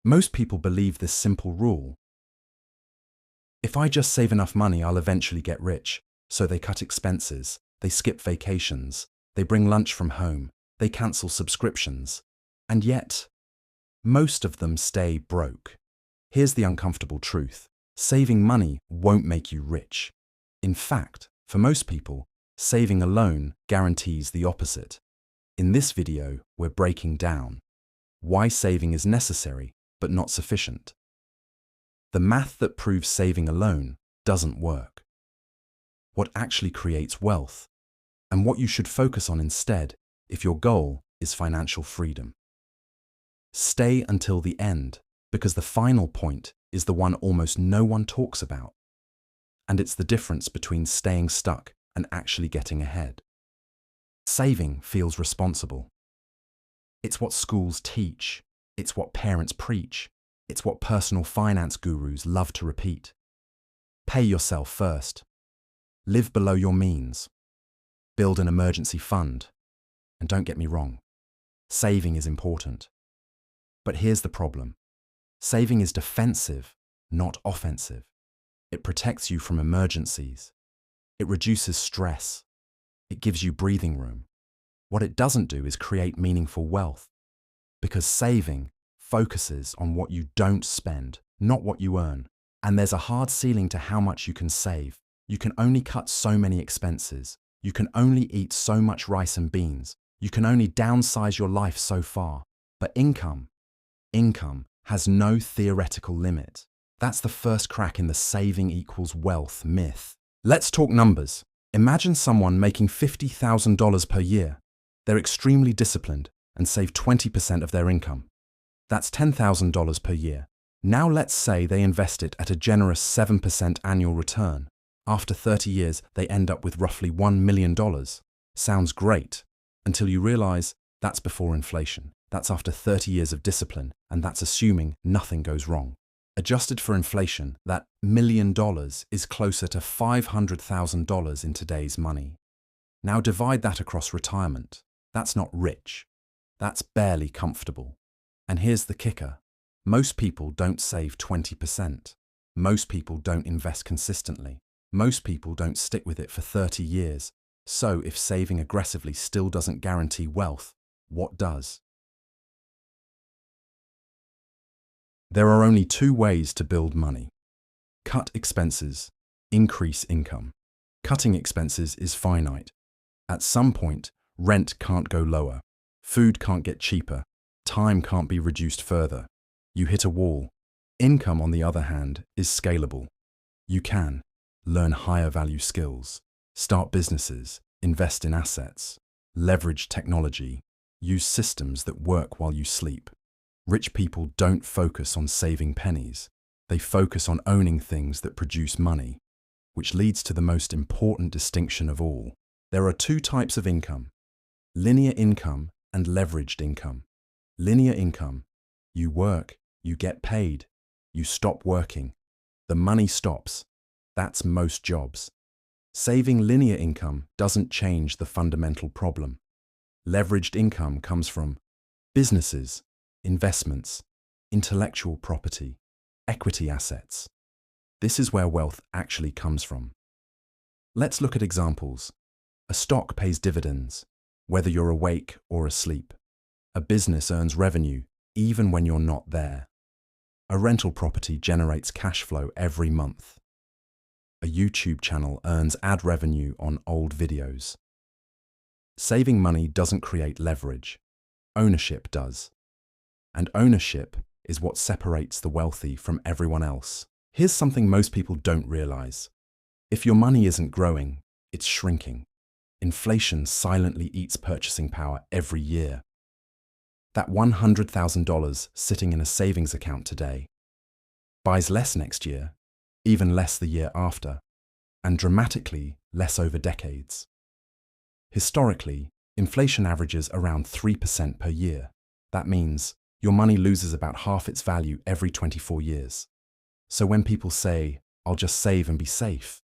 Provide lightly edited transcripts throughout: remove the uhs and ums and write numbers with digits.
Most people believe this simple rule. If I just save enough money, I'll eventually get rich. So they cut expenses, they skip vacations, they bring lunch from home, they cancel subscriptions. And yet, most of them stay broke. Here's the uncomfortable truth. Saving money won't make you rich. In fact, for most people, saving alone guarantees the opposite. In this video, we're breaking down why saving is necessary but not sufficient. The math that proves saving alone doesn't work. What actually creates wealth, and what you should focus on instead if your goal is financial freedom. Stay until the end, because the final point is the one almost no one talks about. And it's the difference between staying stuck and actually getting ahead. Saving feels responsible. It's what schools teach. It's what parents preach. It's what personal finance gurus love to repeat. Pay yourself first. Live below your means. Build an emergency fund. And don't get me wrong, saving is important. But here's the problem. Saving is defensive, not offensive. It protects you from emergencies. It reduces stress. It gives you breathing room. What it doesn't do is create meaningful wealth. Because saving focuses on what you don't spend, not what you earn. And there's a hard ceiling to how much you can save. You can only cut so many expenses. You can only eat so much rice and beans. You can only downsize your life so far. But income has no theoretical limit. That's the first crack in the saving equals wealth myth. Let's talk numbers. Imagine someone making $50,000 per year. They're extremely disciplined and save 20% of their income. That's $10,000 per year. Now let's say they invest it at a generous 7% annual return. After 30 years, they end up with roughly $1 million. Sounds great, until you realize that's before inflation. That's after 30 years of discipline, and that's assuming nothing goes wrong. Adjusted for inflation, that $1 million is closer to $500,000 in today's money. Now divide that across retirement. That's not rich. That's barely comfortable. And here's the kicker. Most people don't save 20%. Most people don't invest consistently. Most people don't stick with it for 30 years. So if saving aggressively still doesn't guarantee wealth, what does? There are only two ways to build money. Cut expenses, increase income. Cutting expenses is finite. At some point, rent can't go lower. Food can't get cheaper. Time can't be reduced further. You hit a wall. Income, on the other hand, is scalable. You can learn higher value skills, start businesses, invest in assets, leverage technology, use systems that work while you sleep. Rich people don't focus on saving pennies. They focus on owning things that produce money, which leads to the most important distinction of all. There are two types of income: linear income and leveraged income. Linear income: you work, you get paid. You stop working, the money stops. That's most jobs. Saving linear income doesn't change the fundamental problem. Leveraged income comes from businesses, investments, intellectual property, equity assets. This is where wealth actually comes from. Let's look at examples. A stock pays dividends, whether you're awake or asleep. A business earns revenue, even when you're not there. A rental property generates cash flow every month. A YouTube channel earns ad revenue on old videos. Saving money doesn't create leverage. Ownership does. And ownership is what separates the wealthy from everyone else. Here's something most people don't realize. If your money isn't growing, it's shrinking. Inflation silently eats purchasing power every year. That $100,000 sitting in a savings account today buys less next year, even less the year after, and dramatically less over decades. Historically, inflation averages around 3% per year. That means your money loses about half its value every 24 years. So when people say, "I'll just save and be safe,"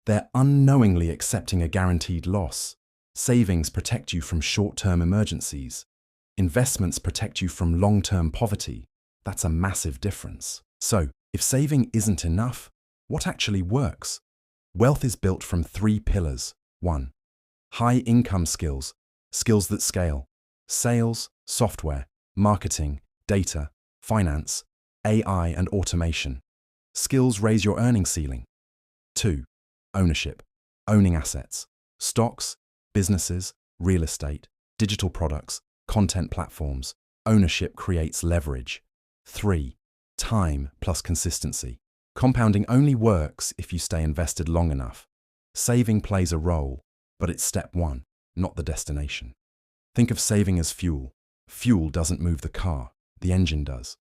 they're unknowingly accepting a guaranteed loss. Savings protect you from short-term emergencies. Investments protect you from long-term poverty. That's a massive difference. So, if saving isn't enough, what actually works? Wealth is built from 3 pillars. 1. High income skills, skills that scale. Sales, software, marketing, data, finance, AI and automation. Skills raise your earning ceiling. 2. Ownership, owning assets. Stocks, businesses, real estate, digital products, content platforms. Ownership creates leverage. 3. Time plus consistency. Compounding only works if you stay invested long enough. Saving plays a role, but it's step 1, not the destination. Think of saving as fuel. Fuel doesn't move the car, the engine does.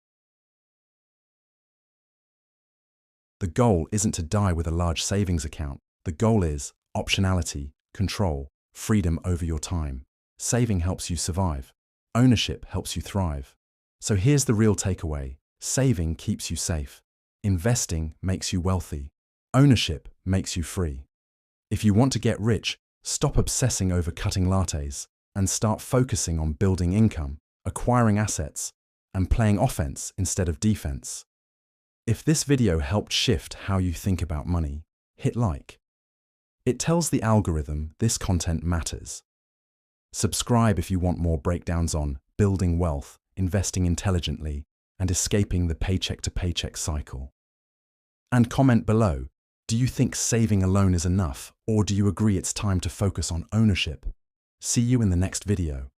The goal isn't to die with a large savings account. The goal is optionality, control, freedom over your time. Saving helps you survive. Ownership helps you thrive. So here's the real takeaway. Saving keeps you safe. Investing makes you wealthy. Ownership makes you free. If you want to get rich, stop obsessing over cutting lattes and start focusing on building income, acquiring assets, and playing offense instead of defense. If this video helped shift how you think about money, hit like. It tells the algorithm this content matters. Subscribe if you want more breakdowns on building wealth, investing intelligently, and escaping the paycheck-to-paycheck cycle. And comment below, do you think saving alone is enough, or do you agree it's time to focus on ownership? See you in the next video.